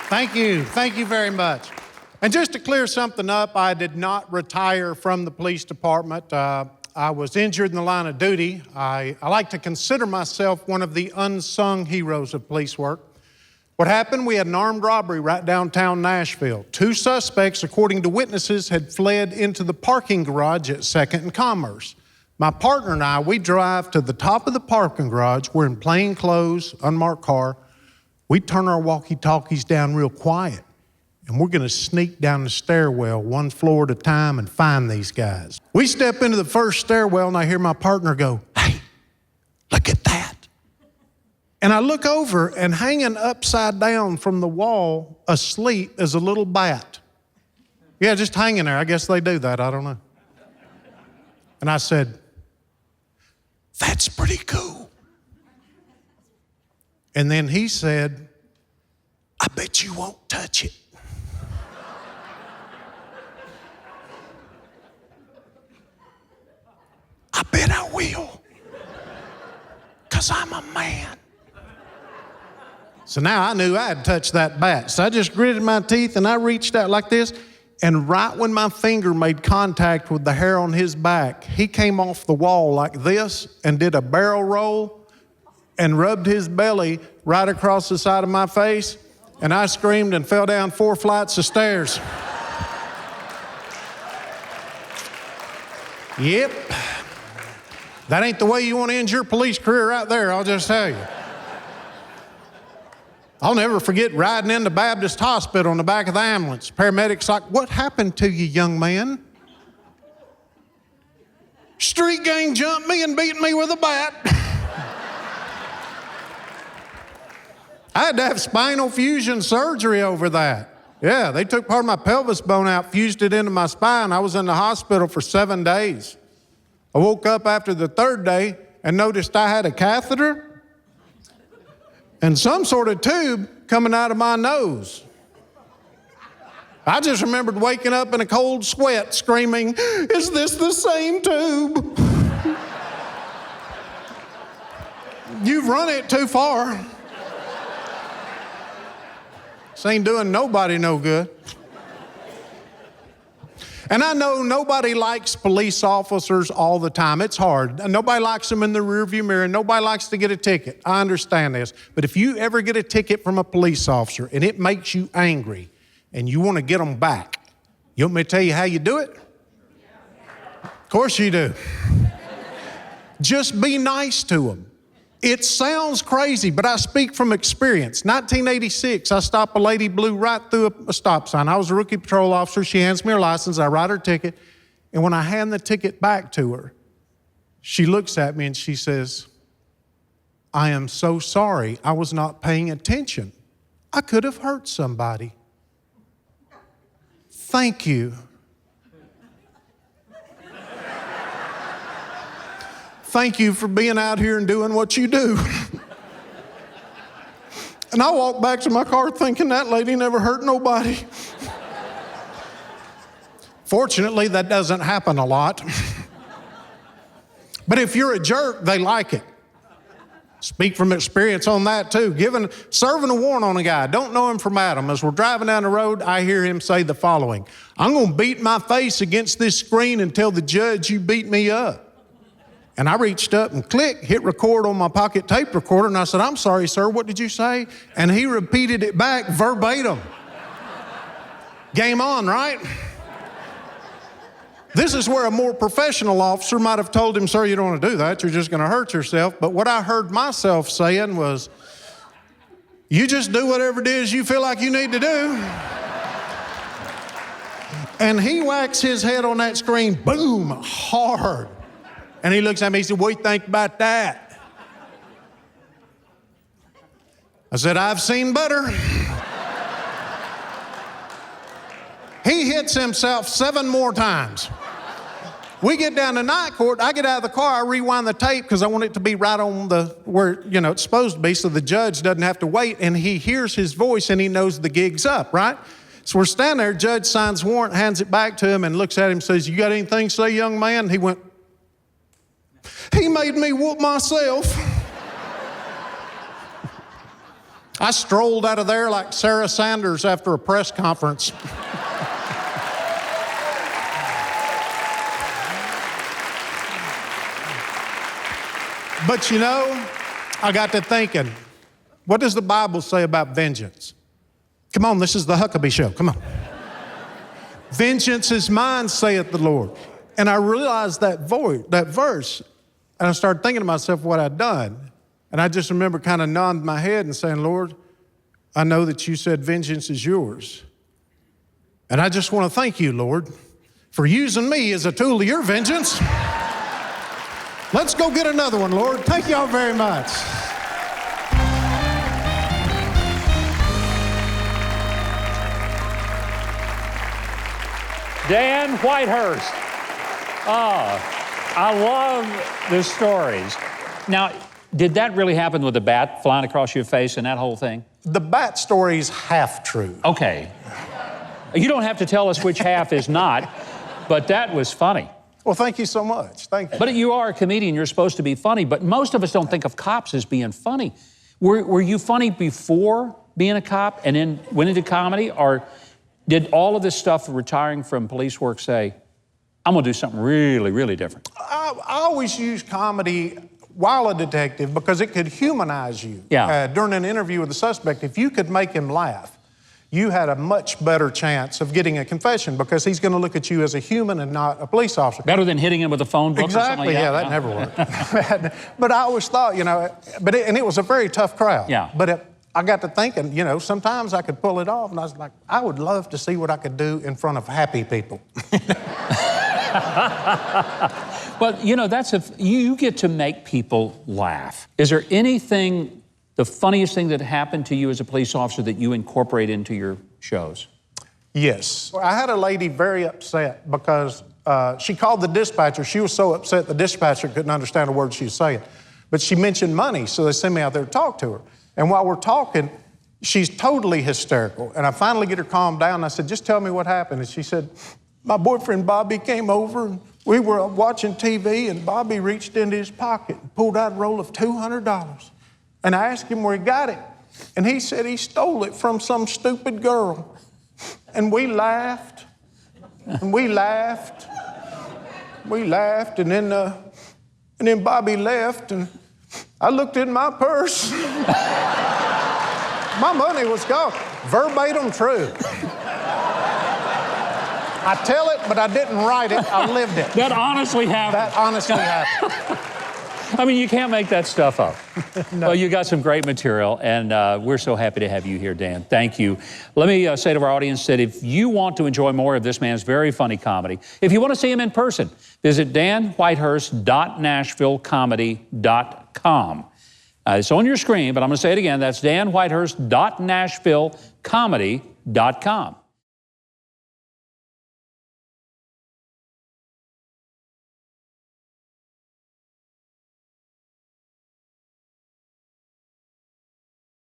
Thank you. Thank you very much. And just to clear something up, I did not retire from the police department. I was injured in the line of duty. I like to consider myself one of the unsung heroes of police work. What happened, we had an armed robbery right downtown Nashville. 2 suspects, according to witnesses, had fled into the parking garage at 2nd and Commerce. My partner and I, we drive to the top of the parking garage. We're in plain clothes, unmarked car. We turn our walkie-talkies down real quiet, and we're gonna sneak down the stairwell 1 floor at a time and find these guys. We step into the first stairwell, and I hear my partner go, "Hey, look at that." And I look over, and hanging upside down from the wall, asleep, is a little bat. Yeah, just hanging there. I guess they do that. I don't know. And I said, "That's pretty cool." And then he said, "I bet you won't touch it." "I bet I will, 'cause I'm a man." So now I knew I had touched that bat. So I just gritted my teeth and I reached out like this, and right when my finger made contact with the hair on his back, he came off the wall like this and did a barrel roll and rubbed his belly right across the side of my face, and I screamed and fell down 4 flights of stairs. Yep. That ain't the way you want to end your police career right there, I'll just tell you. I'll never forget riding into Baptist Hospital in the back of the ambulance. Paramedics like, "What happened to you, young man?" "Street gang jumped me and beat me with a bat." I had to have spinal fusion surgery over that. Yeah, they took part of my pelvis bone out, fused it into my spine. I was in the hospital for 7 days. I woke up after the 3rd day and noticed I had a catheter and some sort of tube coming out of my nose. I just remembered waking up in a cold sweat screaming, "Is this the same tube?" You've run it too far. This ain't doing nobody no good. And I know nobody likes police officers all the time. It's hard. Nobody likes them in the rearview mirror. Nobody likes to get a ticket. I understand this. But if you ever get a ticket from a police officer and it makes you angry and you want to get them back, you want me to tell you how you do it? Of course you do. Just be nice to them. It sounds crazy, but I speak from experience. 1986, I stopped a lady, blew right through a stop sign. I was a rookie patrol officer. She hands me her license. I write her ticket. And when I hand the ticket back to her, she looks at me and she says, "I am so sorry. I was not paying attention. I could have hurt somebody. Thank you." "Thank you for being out here and doing what you do." And I walked back to my car thinking that lady never hurt nobody. Fortunately, that doesn't happen a lot. But if you're a jerk, they like it. Speak from experience on that too. Serving a warrant on a guy, don't know him from Adam. As we're driving down the road, I hear him say the following: "I'm gonna beat my face against this screen and tell the judge you beat me up." And I reached up and hit record on my pocket tape recorder, and I said, "I'm sorry, sir, what did you say?" And he repeated it back verbatim. Game on, right? This is where a more professional officer might have told him, "Sir, you don't want to do that. You're just going to hurt yourself." But what I heard myself saying was, "You just do whatever it is you feel like you need to do." And he whacks his head on that screen, boom, hard. And he looks at me, he said, "What do you think about that?" I said, "I've seen better." He hits himself 7 more times. We get down to night court. I get out of the car. I rewind the tape because I want it to be right on where it's supposed to be, so the judge doesn't have to wait. And he hears his voice and he knows the gig's up, right? So we're standing there. Judge signs warrant, hands it back to him, and looks at him and says, "You got anything to say, young man?" He went, "He made me whoop myself." I strolled out of there like Sarah Sanders after a press conference. But you know, I got to thinking, what does the Bible say about vengeance? Come on, this is the Huckabee Show, come on. Vengeance is mine, saith the Lord. And I realized that verse, and I started thinking to myself what I'd done. And I just remember kind of nodding my head and saying, Lord, I know that you said vengeance is yours. And I just want to thank you, Lord, for using me as a tool of your vengeance. Let's go get another one, Lord. Thank y'all very much. Dan Whitehurst. Oh, I love the stories. Now, did that really happen with the bat flying across your face and that whole thing? The bat story's half true. Okay. You don't have to tell us which half is not, but that was funny. Well, thank you so much. Thank you. But you are a comedian. You're supposed to be funny, but most of us don't think of cops as being funny. Were you funny before being a cop and then went into comedy, or did all of this stuff retiring from police work say, I'm gonna do something really, really different? I always use comedy while a detective because it could humanize you. Yeah. During an interview with a suspect, if you could make him laugh, you had a much better chance of getting a confession because he's gonna look at you as a human and not a police officer. Better than hitting him with a phone book Exactly, or something like yeah, that never worked. But I always thought, you know, and it was a very tough crowd. Yeah. But I got to thinking, you know, sometimes I could pull it off, and I was like, I would love to see what I could do in front of happy people. Well, you know, you get to make people laugh. Is there anything, the funniest thing that happened to you as a police officer that you incorporate into your shows? Yes. I had a lady very upset because she called the dispatcher. She was so upset the dispatcher couldn't understand a word she was saying. But she mentioned money, so they sent me out there to talk to her. And while we're talking, she's totally hysterical. And I finally get her calmed down. I said, just tell me what happened. And she said, my boyfriend Bobby came over, and we were watching TV, and Bobby reached into his pocket and pulled out a roll of $200. And I asked him where he got it. And he said he stole it from some stupid girl. And we laughed, and we laughed, and then Bobby left, and I looked in my purse. My money was gone. Verbatim true. I tell it, but I didn't write it. I lived it. That honestly happened. That honestly happened. I mean, you can't make that stuff up. No. Well, you got some great material, and we're so happy to have you here, Dan. Thank you. Let me say to our audience that if you want to enjoy more of this man's very funny comedy, if you want to see him in person, visit danwhitehurst.nashvillecomedy.com. It's on your screen, but I'm going to say it again. That's danwhitehurst.nashvillecomedy.com.